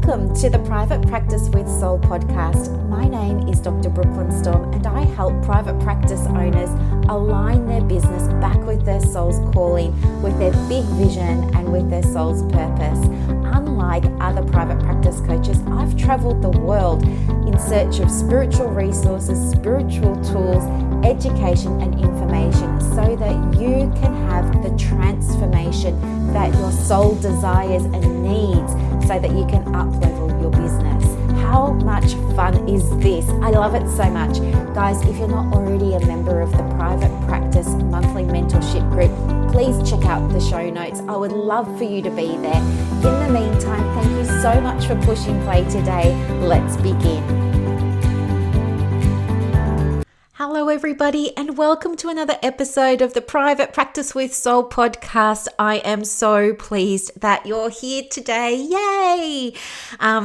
Welcome to the Private Practice with Soul podcast. My name is Dr. Brooklyn Storme, and I help private practice owners align their business back with their soul's calling, with their big vision and with their soul's purpose. Unlike other private practice coaches, I've traveled the world in search of spiritual resources, spiritual tools, education and information so that you can have the transformation that your soul desires and needs so that you can up-level your business. How much fun is this? I love it so much. Guys, if you're not already a member of the Private Practice Monthly Mentorship Group, please check out the show notes. I would love for you to be there. In the meantime, thank you so much for pushing play today. Let's begin. Hello everybody, and welcome to another episode of the Private Practice with Soul podcast. I am so pleased that you're here today. Yay!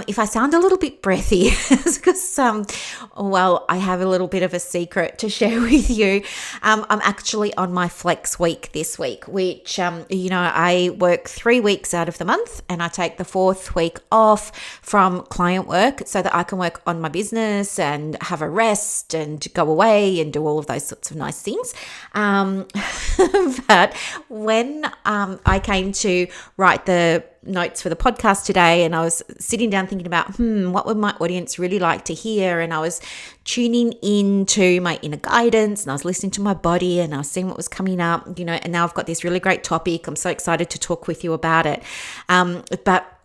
If I sound a little bit breathy, it's because, I have a little bit of a secret to share with you. I'm actually on my flex week this week, which, I work 3 weeks out of the month and I take the 4th week off from client work so that I can work on my business and have a rest and go away and do all of those sorts of nice things. But when I came to write the notes for the podcast today, and I was sitting down thinking about, what would my audience really like to hear? And I was tuning into my inner guidance, and I was listening to my body, and I was seeing what was coming up, and now I've got this really great topic. I'm so excited to talk with you about it. But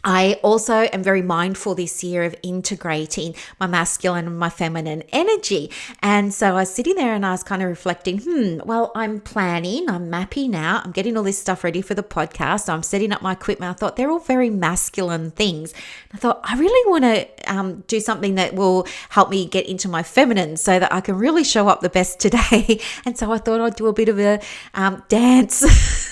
I also am very mindful this year of integrating my masculine and my feminine energy. And so I was sitting there and I was kind of reflecting, I'm planning, I'm mapping out, I'm getting all this stuff ready for the podcast. I'm setting up my equipment. I thought they're all very masculine things. I thought I really want to do something that will help me get into my feminine so that I can really show up the best today. And so I thought I'd do a bit of a dance.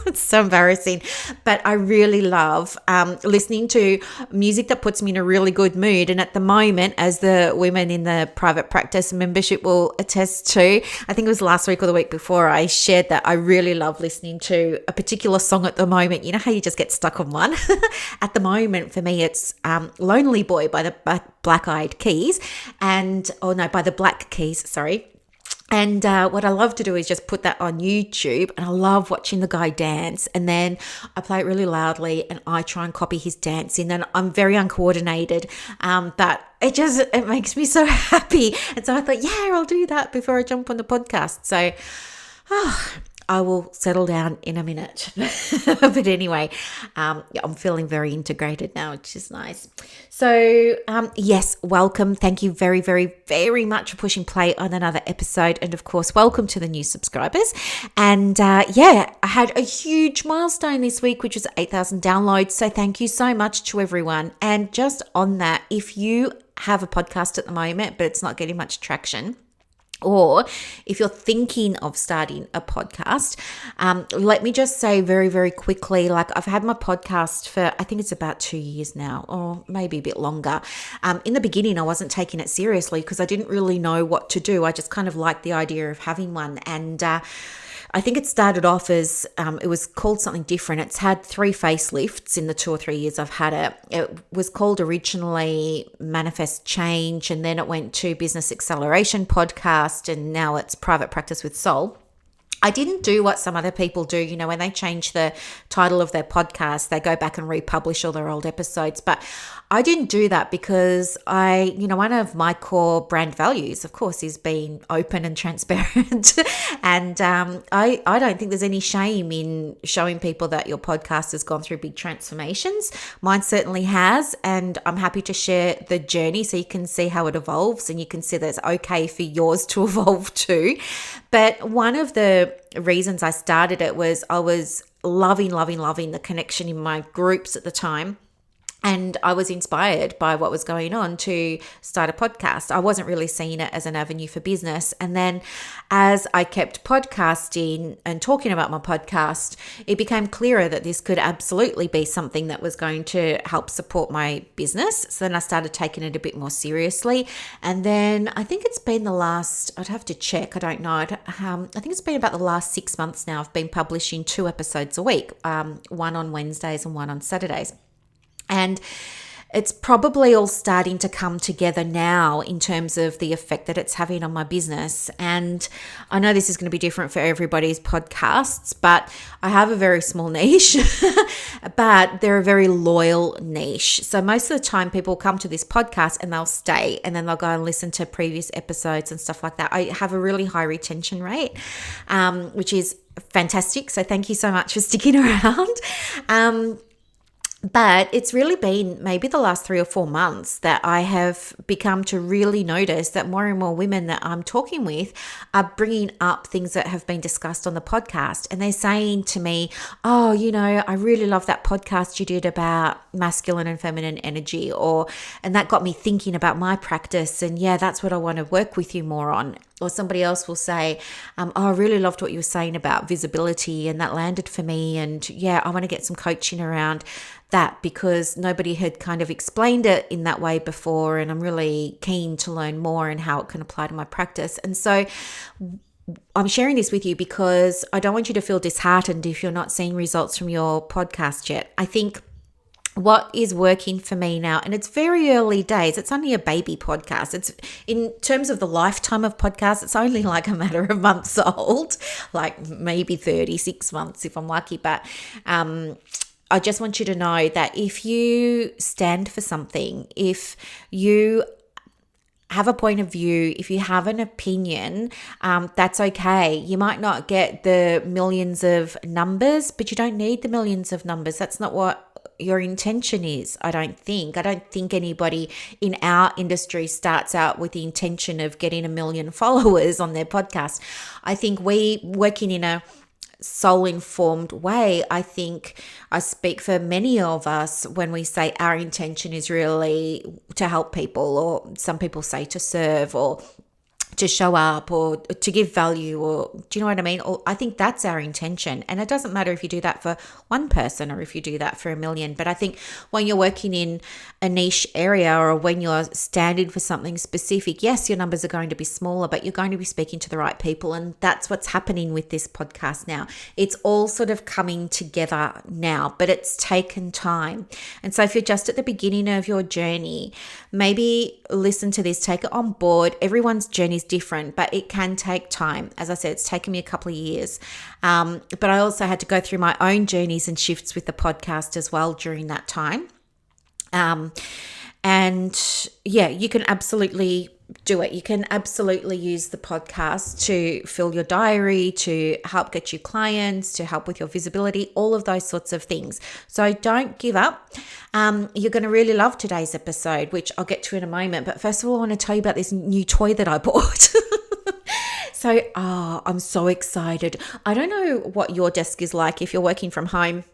It's so embarrassing, but I really love listening to music that puts me in a really good mood. And at the moment, as the women in the private practice membership will attest to, I think it was last week or the week before, I shared that I really love listening to a particular song at the moment. You know how you just get stuck on one? At the moment, for me, it's Lonely Boy by the Black Keys, by the Black Keys, sorry. And what I love to do is just put that on YouTube, and I love watching the guy dance, and then I play it really loudly and I try and copy his dancing, and I'm very uncoordinated, but it makes me so happy. And so I thought, I'll do that before I jump on the podcast. So I will settle down in a minute. But anyway, I'm feeling very integrated now, which is nice. So yes, welcome. Thank you very, very, very much for pushing play on another episode. And of course, welcome to the new subscribers. And I had a huge milestone this week, which was 8,000 downloads. So thank you so much to everyone. And just on that, if you have a podcast at the moment, but it's not getting much traction, or if you're thinking of starting a podcast, let me just say very, very quickly, I've had my podcast for, I think it's about 2 years now, or maybe a bit longer. In the beginning, I wasn't taking it seriously because I didn't really know what to do. I just kind of liked the idea of having one. And I think it started off as, it was called something different. It's had 3 facelifts in the 2 or 3 years I've had it. It was called originally Manifest Change, and then it went to Business Acceleration Podcast, and now it's Private Practice with Soul. I didn't do what some other people do, when they change the title of their podcast, they go back and republish all their old episodes. But I didn't do that because one of my core brand values, of course, is being open and transparent. And I don't think there's any shame in showing people that your podcast has gone through big transformations. Mine certainly has. And I'm happy to share the journey so you can see how it evolves, and you can see that it's okay for yours to evolve too. But one of the reasons I started it was I was loving the connection in my groups at the time. And I was inspired by what was going on to start a podcast. I wasn't really seeing it as an avenue for business. And then as I kept podcasting and talking about my podcast, it became clearer that this could absolutely be something that was going to help support my business. So then I started taking it a bit more seriously. And then I think it's been I'd have to check, I don't know. I think it's been about the last 6 months now. I've been publishing 2 episodes a week, one on Wednesdays and one on Saturdays. And it's probably all starting to come together now in terms of the effect that it's having on my business. And I know this is going to be different for everybody's podcasts, but I have a very small niche, but they're a very loyal niche. So most of the time people come to this podcast and they'll stay, and then they'll go and listen to previous episodes and stuff like that. I have a really high retention rate, which is fantastic. So thank you so much for sticking around. But it's really been maybe the last 3 or 4 months that I have become to really notice that more and more women that I'm talking with are bringing up things that have been discussed on the podcast. And they're saying to me, oh, I really love that podcast you did about masculine and feminine energy, and that got me thinking about my practice. And yeah, that's what I want to work with you more on. Or somebody else will say, oh, I really loved what you were saying about visibility, and that landed for me. And yeah, I want to get some coaching around that because nobody had kind of explained it in that way before. And I'm really keen to learn more and how it can apply to my practice. And so I'm sharing this with you because I don't want you to feel disheartened if you're not seeing results from your podcast yet. I think what is working for me now, and it's very early days, it's only a baby podcast. It's in terms of the lifetime of podcasts, it's only like a matter of months old, like maybe 36 months if I'm lucky. But I just want you to know that if you stand for something, if you have a point of view, if you have an opinion, that's okay. You might not get the millions of numbers, but you don't need the millions of numbers. That's not what your intention is, I don't think. I don't think anybody in our industry starts out with the intention of getting 1 million followers on their podcast. I think we working in a soul-informed way, I think I speak for many of us when we say our intention is really to help people, or some people say to serve, or to show up, or to give value, or do you know what I mean? Or I think that's our intention. And it doesn't matter if you do that for one person or if you do that for 1 million. But I think when you're working in a niche area, or when you're standing for something specific, yes, your numbers are going to be smaller, but you're going to be speaking to the right people. And that's what's happening with this podcast now. It's all sort of coming together now, but it's taken time. And so if you're just at the beginning of your journey, maybe listen to this, take it on board. Everyone's journey is different, but it can take time. As I said, it's taken me a couple of years. But I also had to go through my own journeys and shifts with the podcast as well during that time. And yeah, you can absolutely do it. You can absolutely use the podcast to fill your diary, to help get you clients, to help with your visibility, all of those sorts of things. So don't give up. You're going to really love today's episode, which I'll get to in a moment. But first of all, I want to tell you about this new toy that I bought. So, I'm so excited. I don't know what your desk is like if you're working from home,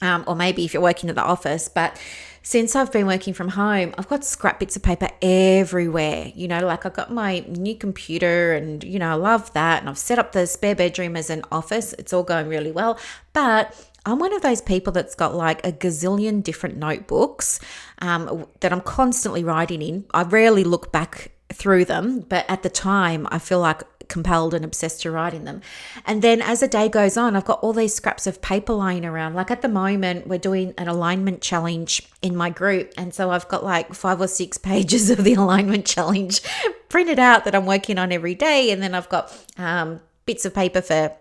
or maybe if you're working at the office, but since I've been working from home, I've got scrap bits of paper everywhere. Like I've got my new computer and, I love that. And I've set up the spare bedroom as an office. It's all going really well. But I'm one of those people that's got like a gazillion different notebooks that I'm constantly writing in. I rarely look back through them, but at the time I feel like compelled and obsessed to write in them. And then as the day goes on, I've got all these scraps of paper lying around. Like at the moment, we're doing an alignment challenge in my group. And so I've got like 5 or 6 pages of the alignment challenge printed out that I'm working on every day. And then I've got bits of paper for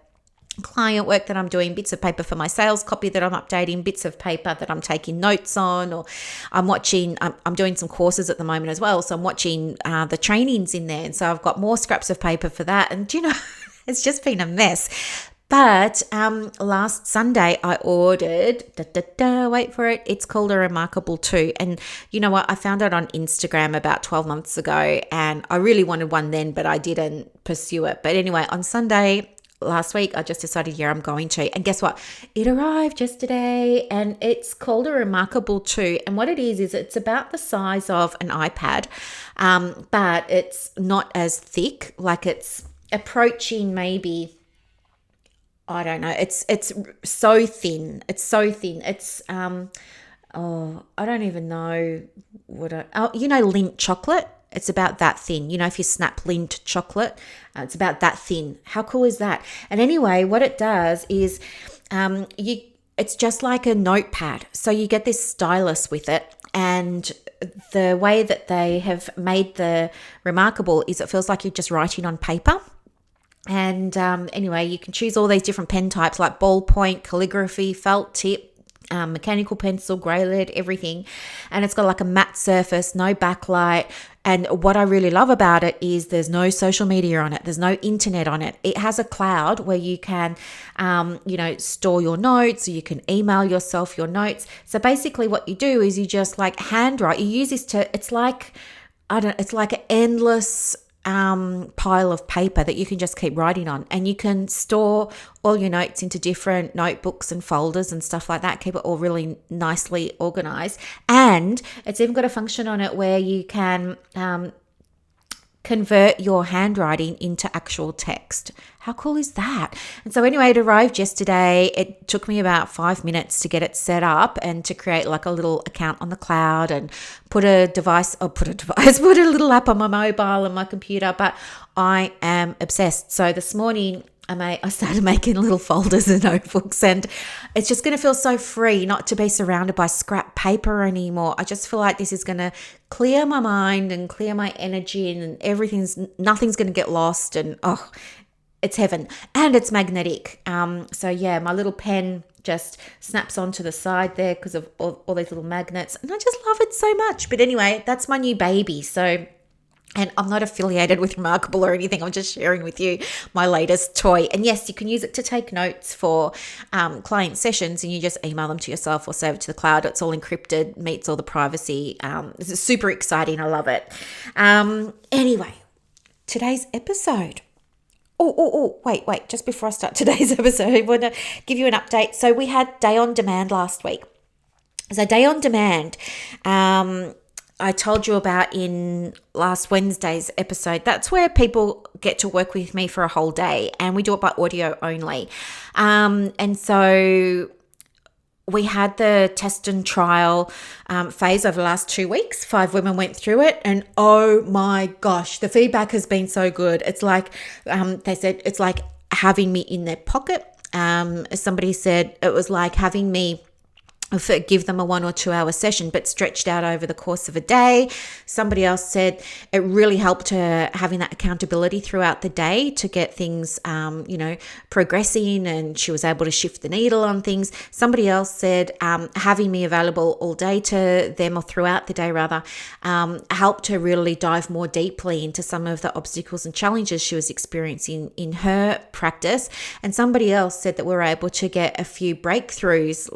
client work that I'm doing, bits of paper for my sales copy that I'm updating, bits of paper that I'm taking notes on, or I'm doing some courses at the moment as well. So I'm watching the trainings in there. And so I've got more scraps of paper for that. And it's just been a mess. But last Sunday I ordered, wait for it, it's called a Remarkable 2. And you know what, I found it on Instagram about 12 months ago, and I really wanted one then, but I didn't pursue it. But anyway, on Sunday last week, I just decided, I'm going to. And guess what? It arrived yesterday, and it's called a Remarkable 2. And what it is it's about the size of an iPad, but it's not as thick. Like it's approaching maybe, I don't know. It's so thin. It's so thin. It's I don't even know Lindt chocolate. It's about that thin. If you snap Lindt chocolate, it's about that thin. How cool is that? And anyway, what it does is it's just like a notepad. So you get this stylus with it, And the way that they have made the Remarkable is it feels like you're just writing on paper. And anyway, you can choose all these different pen types like ballpoint, calligraphy, felt tip, mechanical pencil, grey lead, everything. And it's got like a matte surface, no backlight. And what I really love about it is there's no social media on it. There's no internet on it. It has a cloud where you can, store your notes, or you can email yourself your notes. So basically what you do is you just like handwrite. You use this it's like an endless pile of paper that you can just keep writing on, and you can store all your notes into different notebooks and folders and stuff like that, keep it all really nicely organized. And it's even got a function on it where you can convert your handwriting into actual text. How cool is that? And so anyway, it arrived yesterday. It took me about 5 minutes to get it set up and to create like a little account on the cloud and put a little app on my mobile and my computer. But I am obsessed. So this morning I started making little folders and notebooks, and it's just going to feel so free not to be surrounded by scrap paper anymore. I just feel like this is going to clear my mind and clear my energy, and nothing's going to get lost, and it's heaven. And it's magnetic. So yeah, my little pen just snaps onto the side there because of all these little magnets, and I just love it so much. But anyway, that's my new baby. And I'm not affiliated with Remarkable or anything. I'm just sharing with you my latest toy. And yes, you can use it to take notes for client sessions, and you just email them to yourself or save it to the cloud. It's all encrypted, meets all the privacy. This is super exciting. I love it. Anyway, today's episode. Wait. Just before I start today's episode, I want to give you an update. So we had Day on Demand last week. So Day on Demand, I told you about in last Wednesday's episode. That's where people get to work with me for a whole day, and we do it by audio only. And so we had the test and trial phase over the last 2 weeks. 5 women went through it, and oh my gosh, the feedback has been so good. It's like they said it's like having me in their pocket. Somebody said it was like having me give them a 1 or 2 hour session, but stretched out over the course of a day. Somebody else said it really helped her having that accountability throughout the day to get things, progressing, and she was able to shift the needle on things. Somebody else said having me available all day to them, or throughout the day rather, helped her really dive more deeply into some of the obstacles and challenges she was experiencing in her practice. And somebody else said that we were able to get a few breakthroughs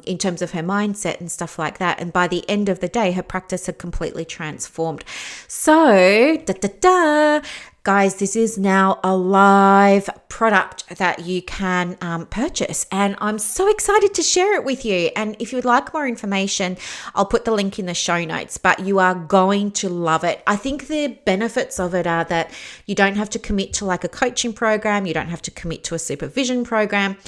in terms of her mindset and stuff like that. And by the end of the day, her practice had completely transformed. So, guys, this is now a live product that you can purchase, and I'm so excited to share it with you. And if you would like more information, I'll put the link in the show notes, but you are going to love it. I think the benefits of it are that you don't have to commit to like a coaching program. You don't have to commit to a supervision program.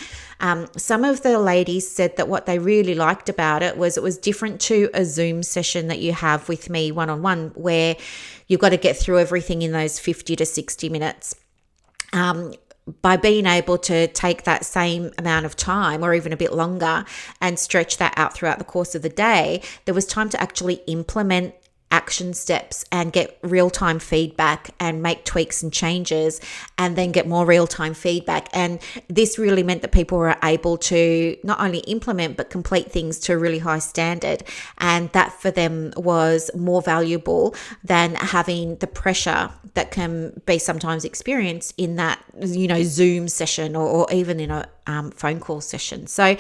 Some of the ladies said that what they really liked about it was different to a Zoom session that you have with me one-on-one, where you've got to get through everything in those 50 to 60 minutes. By being able to take that same amount of time, or even a bit longer, and stretch that out throughout the course of the day, there was time to actually implement action steps and get real-time feedback and make tweaks and changes, and then get more real-time feedback. And this really meant that people were able to not only implement but complete things to a really high standard, and that for them was more valuable than having the pressure that can be sometimes experienced in that Zoom session or even in a phone call session. So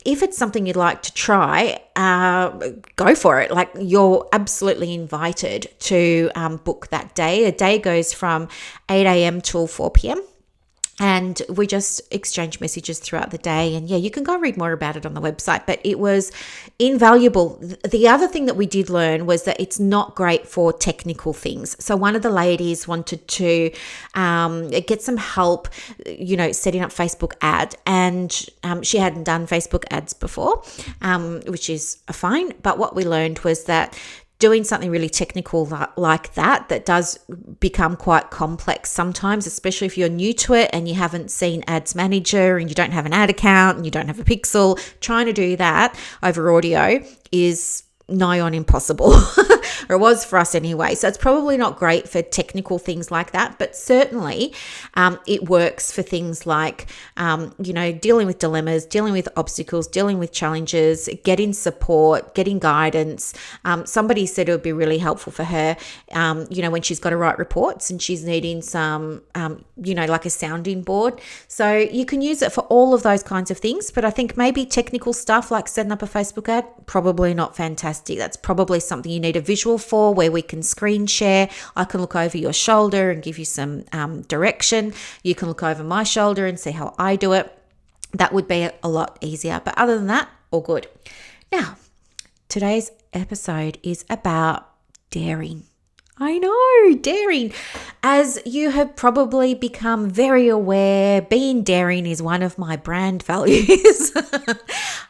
if it's something you'd like to try, go for it. Like, you're absolutely invited to book that day. A day goes from 8 a.m. till 4 p.m. And we just exchange messages throughout the day. And yeah, you can go read more about it on the website, but it was invaluable. The other thing that we did learn was that it's not great for technical things. So one of the ladies wanted to get some help, setting up Facebook ad, and she hadn't done Facebook ads before, which is fine. But what we learned was that doing something really technical like that does become quite complex sometimes, especially if you're new to it and you haven't seen Ads Manager and you don't have an ad account and you don't have a pixel. Trying to do that over audio is nigh on impossible, or it was for us anyway. So it's probably not great for technical things like that, but certainly it works for things like, dealing with dilemmas, dealing with obstacles, dealing with challenges, getting support, getting guidance. Somebody said it would be really helpful for her, when she's got to write reports and she's needing some, like a sounding board. So you can use it for all of those kinds of things, but I think maybe technical stuff like setting up a Facebook ad, probably not fantastic. That's probably something you need a visual for, where we can screen share. I can look over your shoulder and give you some direction. You can look over my shoulder and see how I do it. That would be a lot easier. But other than that, all good. Now, today's episode is about daring. I know, daring. As you have probably become very aware, being daring is one of my brand values.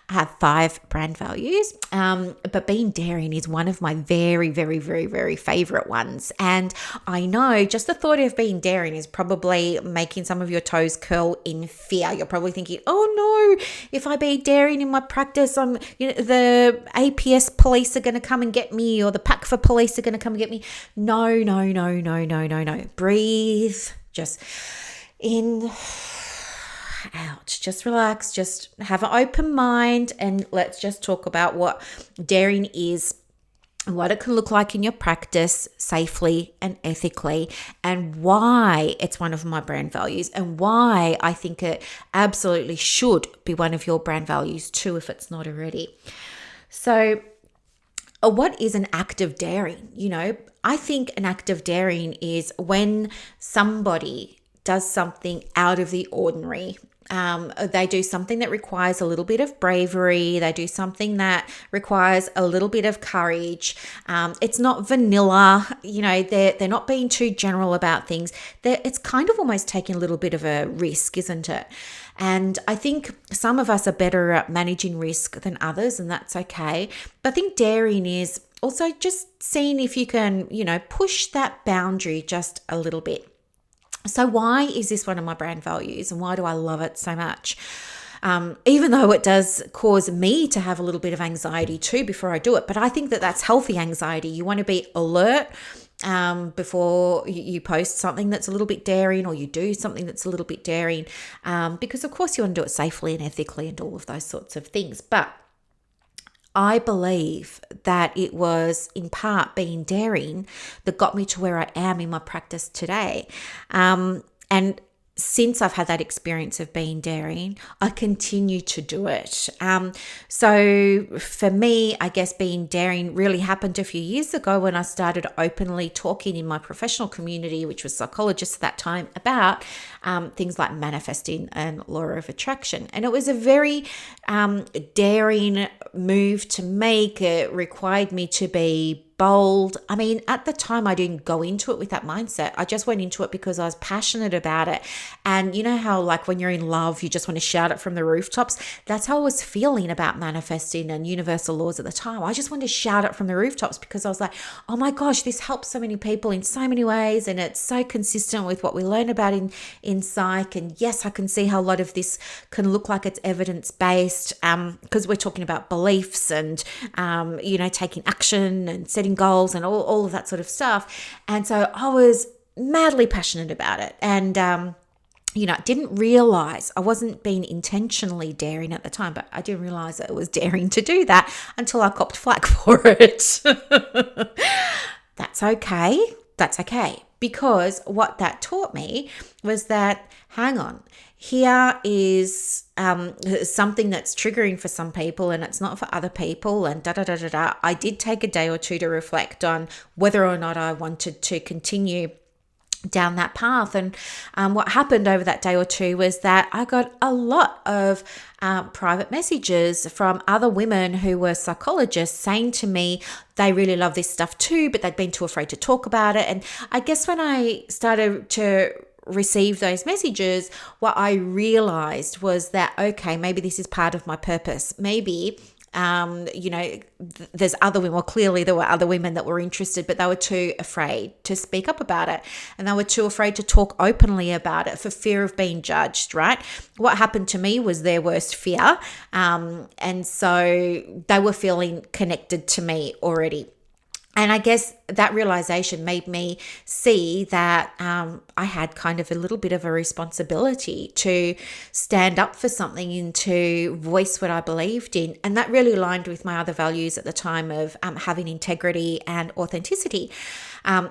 I have 5 brand values, but being daring is one of my very, very, very, very favorite ones. And I know just the thought of being daring is probably making some of your toes curl in fear. You're probably thinking, oh no, if I be daring in my practice, the APS police are going to come and get me, or the PACFA police are going to come and get me. No. Breathe, just in, out, just relax, just have an open mind, and let's just talk about what daring is, what it can look like in your practice safely and ethically, and why it's one of my brand values, and why I think it absolutely should be one of your brand values too, if it's not already. So what is an act of daring? I think an act of daring is when somebody does something out of the ordinary. They do something that requires a little bit of bravery. They do something that requires a little bit of courage. It's not vanilla. They're not being too general about things. It's kind of almost taking a little bit of a risk, isn't it? And I think some of us are better at managing risk than others, and that's okay. But I think daring is also just seeing if you can, push that boundary just a little bit. So why is this one of my brand values, and why do I love it so much? Even though it does cause me to have a little bit of anxiety too before I do it, but I think that that's healthy anxiety. You want to be alert before you post something that's a little bit daring, or you do something that's a little bit daring, because of course you want to do it safely and ethically and all of those sorts of things. But I believe that it was in part being daring that got me to where I am in my practice today. And since I've had that experience of being daring, I continue to do it. So for me, I guess being daring really happened a few years ago when I started openly talking in my professional community, which was psychologists at that time, about things like manifesting and law of attraction. And it was a very daring move to make. It required me to be bold. I mean, at the time, I didn't go into it with that mindset. I just went into it because I was passionate about it. And you know how, like, when you're in love, you just want to shout it from the rooftops? That's how I was feeling about manifesting and universal laws at the time. I just wanted to shout it from the rooftops because I was like, oh my gosh, this helps so many people in so many ways. And it's so consistent with what we learn about in psych. And yes, I can see how a lot of this can look like it's evidence-based, because we're talking about beliefs and, taking action and setting goals and all of that sort of stuff. And so I was madly passionate about it. And, didn't realize I wasn't being intentionally daring at the time, but I didn't realize that it was daring to do that until I copped flack for it. That's okay. That's okay. Because what that taught me was that, hang on, here is something that's triggering for some people and it's not for other people, and da-da-da-da-da. I did take a day or two to reflect on whether or not I wanted to continue down that path. And what happened over that day or two was that I got a lot of private messages from other women who were psychologists saying to me they really love this stuff too, but they'd been too afraid to talk about it. And I guess when I started to receive those messages, what I realized was that, okay, maybe this is part of my purpose. Maybe There's other women. Well, clearly there were other women that were interested, but they were too afraid to speak up about it. And they were too afraid to talk openly about it for fear of being judged, right? What happened to me was their worst fear. And so they were feeling connected to me already. And I guess that realization made me see that I had kind of a little bit of a responsibility to stand up for something and to voice what I believed in. And that really aligned with my other values at the time of having integrity and authenticity.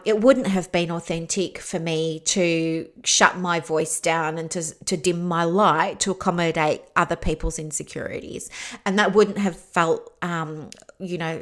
It wouldn't have been authentic for me to shut my voice down and to dim my light to accommodate other people's insecurities. And that wouldn't have felt,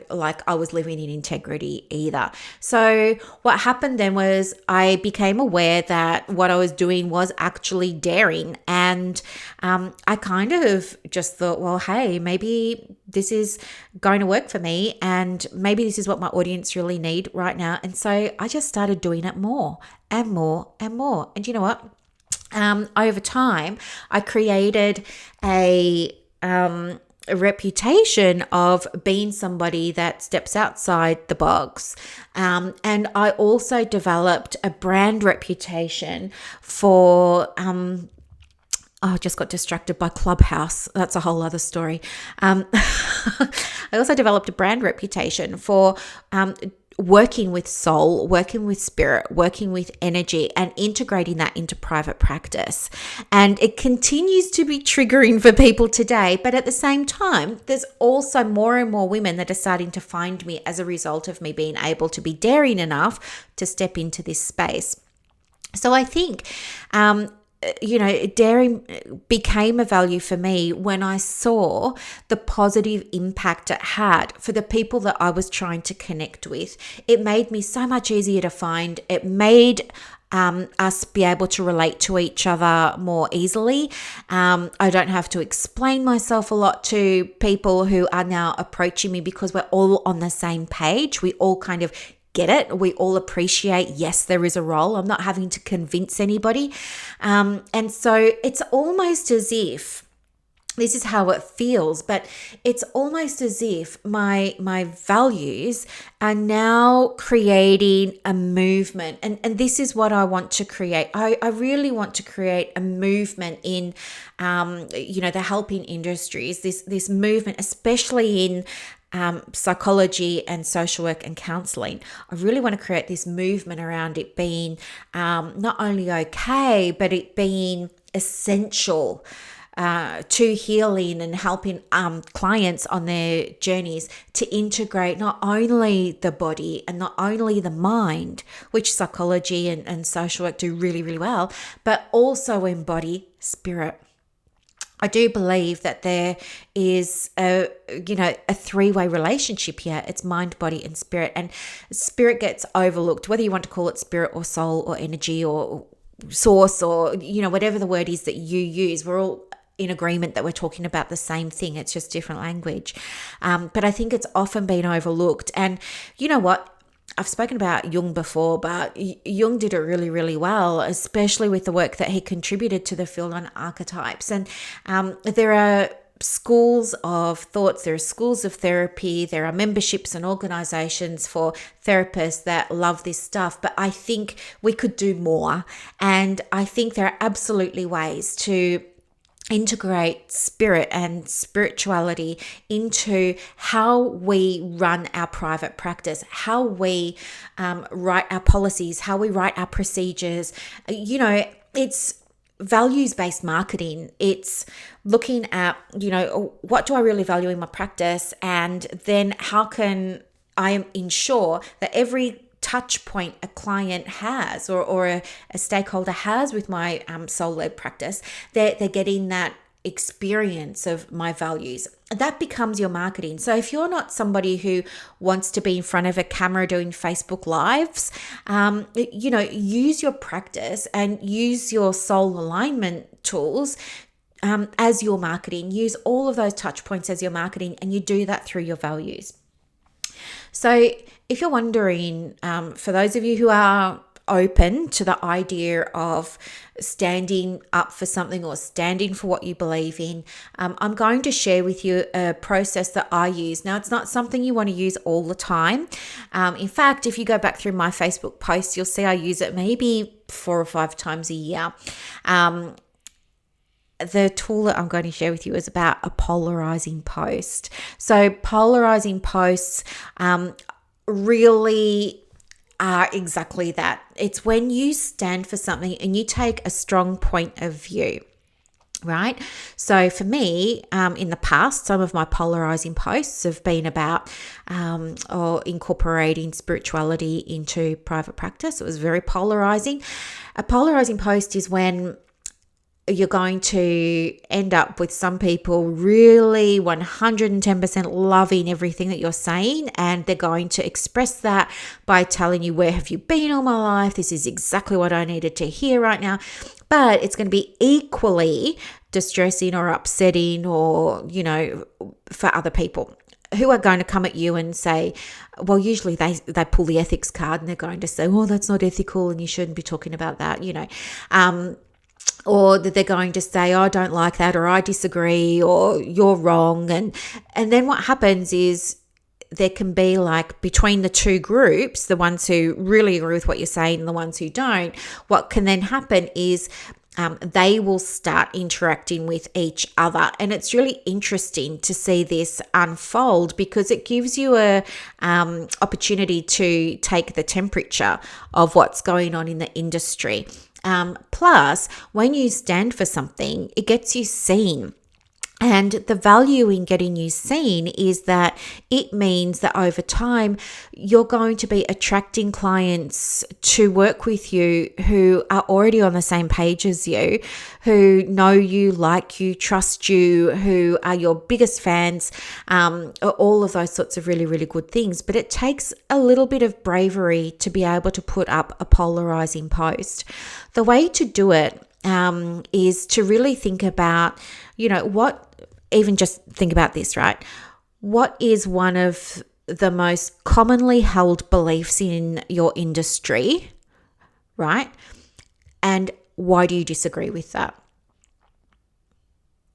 like I was living in integrity either. So what happened then was I became aware that what I was doing was actually daring. And I kind of just thought, well, hey, maybe this is going to work for me, and maybe this is what my audience really need right now. And so I just started doing it more and more and more. And you know what? Over time, I created a reputation of being somebody that steps outside the box. And I also developed a brand reputation for I just got distracted by Clubhouse. That's a whole other story. I also developed a brand reputation for working with soul, working with spirit, working with energy, and integrating that into private practice. And it continues to be triggering for people today. But at the same time, there's also more and more women that are starting to find me as a result of me being able to be daring enough to step into this space. So I think, daring became a value for me when I saw the positive impact it had for the people that I was trying to connect with. It made me so much easier to find. It made us be able to relate to each other more easily. I don't have to explain myself a lot to people who are now approaching me because we're all on the same page. We all kind of get it. We all appreciate, yes, there is a role. I'm not having to convince anybody. And so it's almost as if, this is how it feels, but it's almost as if my values are now creating a movement. And this is what I want to create. I really want to create a movement in, the helping industries, this movement, especially in psychology and social work and counseling. I really want to create this movement around it being not only okay, but it being essential to healing and helping clients on their journeys to integrate not only the body and not only the mind, which psychology and social work do really, really well, but also embody spirit. I do believe that there is a three-way relationship here. It's mind, body, and spirit. And spirit gets overlooked, whether you want to call it spirit or soul or energy or source or, whatever the word is that you use. We're all in agreement that we're talking about the same thing. It's just different language. But I think it's often been overlooked. And you know what? I've spoken about Jung before, but Jung did it really, really well, especially with the work that he contributed to the field on archetypes. And there are schools of thoughts, there are schools of therapy, there are memberships and organizations for therapists that love this stuff, but I think we could do more. And I think there are absolutely ways to integrate spirit and spirituality into how we run our private practice, how we write our policies, how we write our procedures. It's values-based marketing. It's looking at, what do I really value in my practice? And then how can I ensure that every touch point a client has or a stakeholder has with my soul-led practice, they're getting that experience of my values. That becomes your marketing. So if you're not somebody who wants to be in front of a camera doing Facebook Lives, use your practice and use your soul alignment tools as your marketing. Use all of those touch points as your marketing, and you do that through your values. So if you're wondering, for those of you who are open to the idea of standing up for something or standing for what you believe in, I'm going to share with you a process that I use. Now, it's not something you want to use all the time. In fact, if you go back through my Facebook posts, you'll see I use it maybe 4 or 5 times a year. The tool that I'm going to share with you is about a polarizing post. So polarizing posts really are exactly that. It's when you stand for something and you take a strong point of view, right? So for me, in the past, some of my polarizing posts have been about or incorporating spirituality into private practice. It was very polarizing. A polarizing post is when you're going to end up with some people really 110% loving everything that you're saying, and they're going to express that by telling you, where have you been all my life? This is exactly what I needed to hear right now. But it's going to be equally distressing or upsetting or, for other people who are going to come at you and say, well, usually they pull the ethics card and they're going to say, oh, that's not ethical and you shouldn't be talking about that, or that they're going to say, oh, I don't like that, or I disagree, or you're wrong. And then what happens is there can be, like, between the two groups, the ones who really agree with what you're saying and the ones who don't, what can then happen is they will start interacting with each other. And it's really interesting to see this unfold because it gives you a opportunity to take the temperature of what's going on in the industry. Plus, when you stand for something, it gets you seen. And the value in getting you seen is that it means that over time, you're going to be attracting clients to work with you who are already on the same page as you, who know you, like you, trust you, who are your biggest fans, all of those sorts of really, really good things. But it takes a little bit of bravery to be able to put up a polarizing post. The way to do it is to really think about, even just think about this, right? What is one of the most commonly held beliefs in your industry, right? And why do you disagree with that?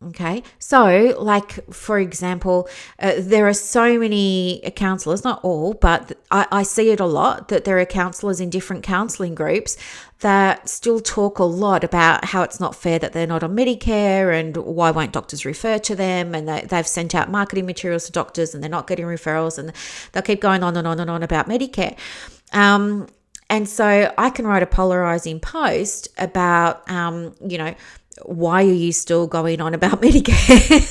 Okay, so like, for example, there are so many counsellors, not all, but I see it a lot, that there are counsellors in different counselling groups that still talk a lot about how it's not fair that they're not on Medicare and why won't doctors refer to them, and they've sent out marketing materials to doctors and they're not getting referrals, and they'll keep going on and on and on about Medicare. And so I can write a polarizing post about, why are you still going on about Medicare?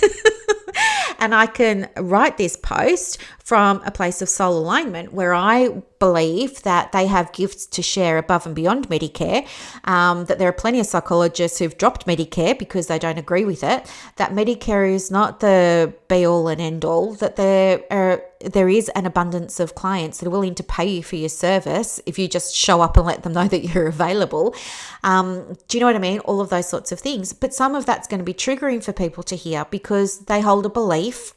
And I can write this post from a place of soul alignment where I believe that they have gifts to share above and beyond Medicare, that there are plenty of psychologists who've dropped Medicare because they don't agree with it, that Medicare is not the be-all and end-all, that there is an abundance of clients that are willing to pay you for your service if you just show up and let them know that you're available. Do you know what I mean? All of those sorts of things. But some of that's going to be triggering for people to hear because they hold a belief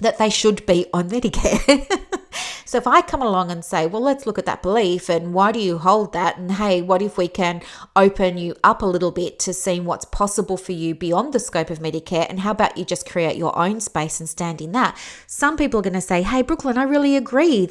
that they should be on Medicare. So if I come along and say, well, let's look at that belief and why do you hold that? And hey, what if we can open you up a little bit to seeing what's possible for you beyond the scope of Medicare? And how about you just create your own space and stand in that? Some people are going to say, hey, Brooklyn, I really agree.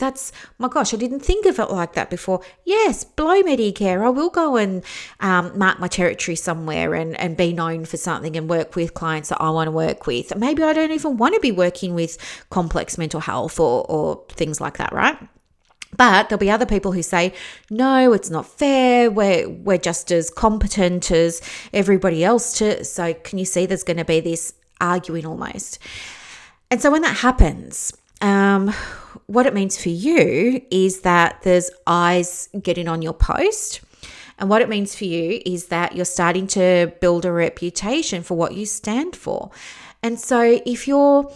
My gosh, I didn't think of it like that before. Yes, blow Medicare. I will go and mark my territory somewhere and be known for something and work with clients that I want to work with. Maybe I don't even want to be working with complex mental health or things like that, right? But there'll be other people who say, no, it's not fair. We're just as competent as everybody else. So can you see there's going to be this arguing almost? And so when that happens, what it means for you is that there's eyes getting on your post. And what it means for you is that you're starting to build a reputation for what you stand for. And so if you're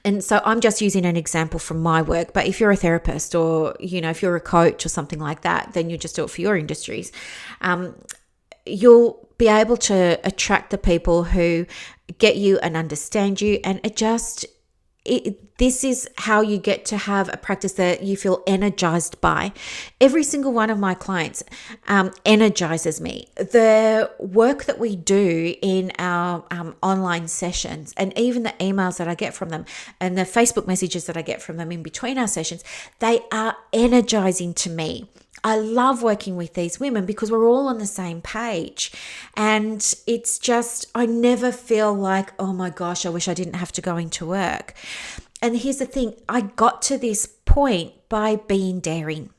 and so I'm just using an example from my work, but if you're a therapist or, if you're a coach or something like that, then you just do it for your industries. You'll be able to attract the people who get you and understand you, and it just this is how you get to have a practice that you feel energized by. Every single one of my clients energizes me. The work that we do in our online sessions, and even the emails that I get from them and the Facebook messages that I get from them in between our sessions, they are energizing to me. I love working with these women because we're all on the same page. And it's just, I never feel like, oh my gosh, I wish I didn't have to go into work. And here's the thing, I got to this point by being daring,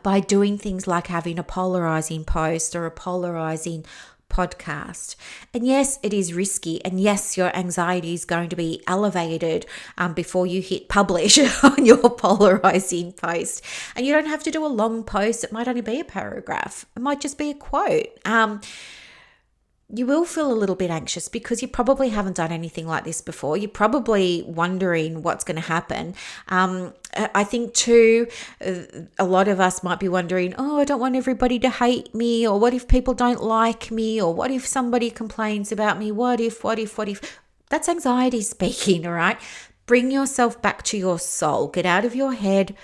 by doing things like having a polarizing post or a polarizing podcast. And yes, it is risky. And yes, your anxiety is going to be elevated before you hit publish on your polarizing post. And you don't have to do a long post. It might only be a paragraph. It might just be a quote. You will feel a little bit anxious because you probably haven't done anything like this before. You're probably wondering what's going to happen. I think too, a lot of us might be wondering, oh, I don't want everybody to hate me, or what if people don't like me, or what if somebody complains about me? What if? That's anxiety speaking, all right? Bring yourself back to your soul. Get out of your head.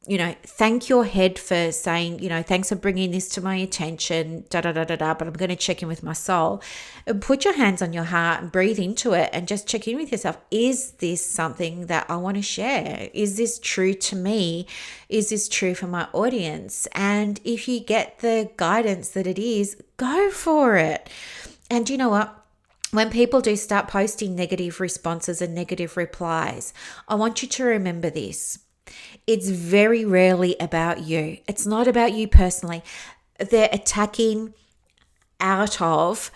Thank your head for saying, thanks for bringing this to my attention, but I'm going to check in with my soul. And put your hands on your heart and breathe into it and just check in with yourself. Is this something that I want to share? Is this true to me? Is this true for my audience? And if you get the guidance that it is, go for it. And you know what? When people do start posting negative responses and negative replies, I want you to remember this. It's very rarely about you. It's not about you personally. They're attacking out of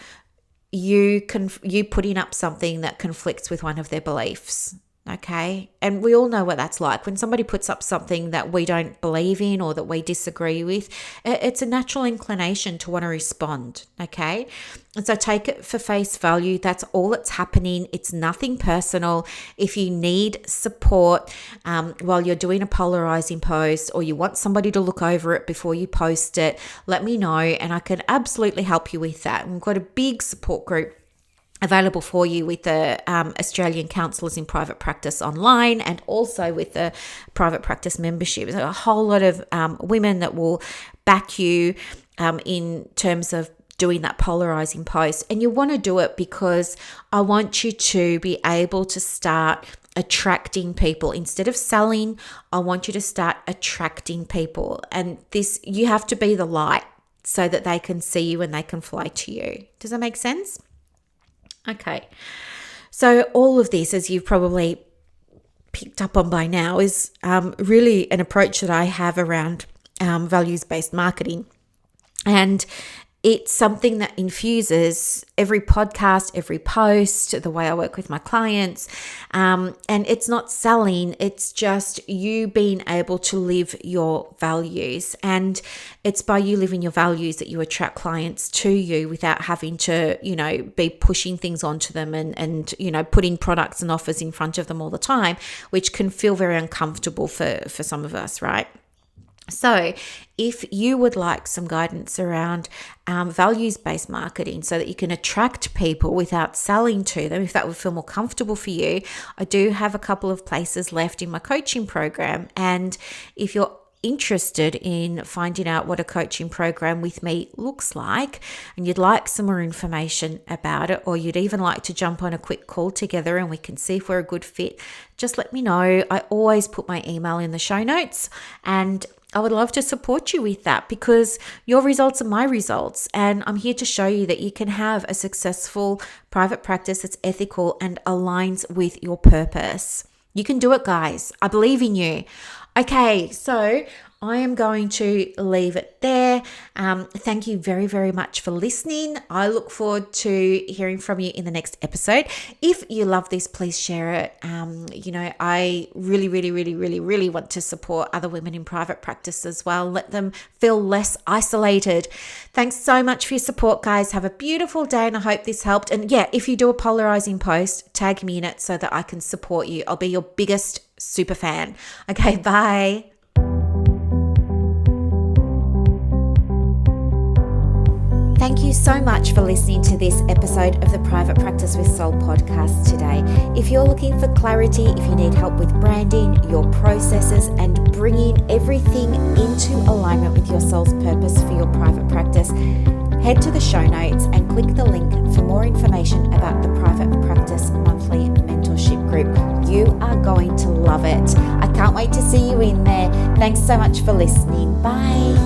you putting up something that conflicts with one of their beliefs. Okay. And we all know what that's like. When somebody puts up something that we don't believe in or that we disagree with, it's a natural inclination to want to respond. Okay. And so take it for face value. That's all that's happening. It's nothing personal. If you need support while you're doing a polarizing post, or you want somebody to look over it before you post it, let me know and I can absolutely help you with that. We've got a big support group available for you with the Australian Counsellors in Private Practice online, and also with the private practice membership. There's a whole lot of women that will back you in terms of doing that polarizing post. And you want to do it because I want you to be able to start attracting people. Instead of selling, I want you to start attracting people. And this, you have to be the light so that they can see you and they can fly to you. Does that make sense? Okay, so all of this, as you've probably picked up on by now, is really an approach that I have around values-based marketing. And it's something that infuses every podcast, every post, the way I work with my clients. And it's not selling, it's just you being able to live your values. And it's by you living your values that you attract clients to you without having to, be pushing things onto them and putting products and offers in front of them all the time, which can feel very uncomfortable for some of us, right? So if you would like some guidance around values-based marketing so that you can attract people without selling to them, if that would feel more comfortable for you, I do have a couple of places left in my coaching program. And if you're interested in finding out what a coaching program with me looks like, and you'd like some more information about it, or you'd even like to jump on a quick call together and we can see if we're a good fit, just let me know. I always put my email in the show notes, and I would love to support you with that, because your results are my results. And I'm here to show you that you can have a successful private practice that's ethical and aligns with your purpose. You can do it, guys. I believe in you. Okay, so I am going to leave it there. Thank you very, very much for listening. I look forward to hearing from you in the next episode. If you love this, please share it. I really, really, really, really, really want to support other women in private practice as well. Let them feel less isolated. Thanks so much for your support, guys. Have a beautiful day, and I hope this helped. And yeah, if you do a polarizing post, tag me in it so that I can support you. I'll be your biggest super fan. Okay, bye. Thank you so much for listening to this episode of the Private Practice with Soul podcast today. If you're looking for clarity, if you need help with branding, your processes, and bringing everything into alignment with your soul's purpose for your private practice, head to the show notes and click the link for more information about the Private Practice Monthly Mentorship Group. You are going to love it. I can't wait to see you in there. Thanks so much for listening. Bye.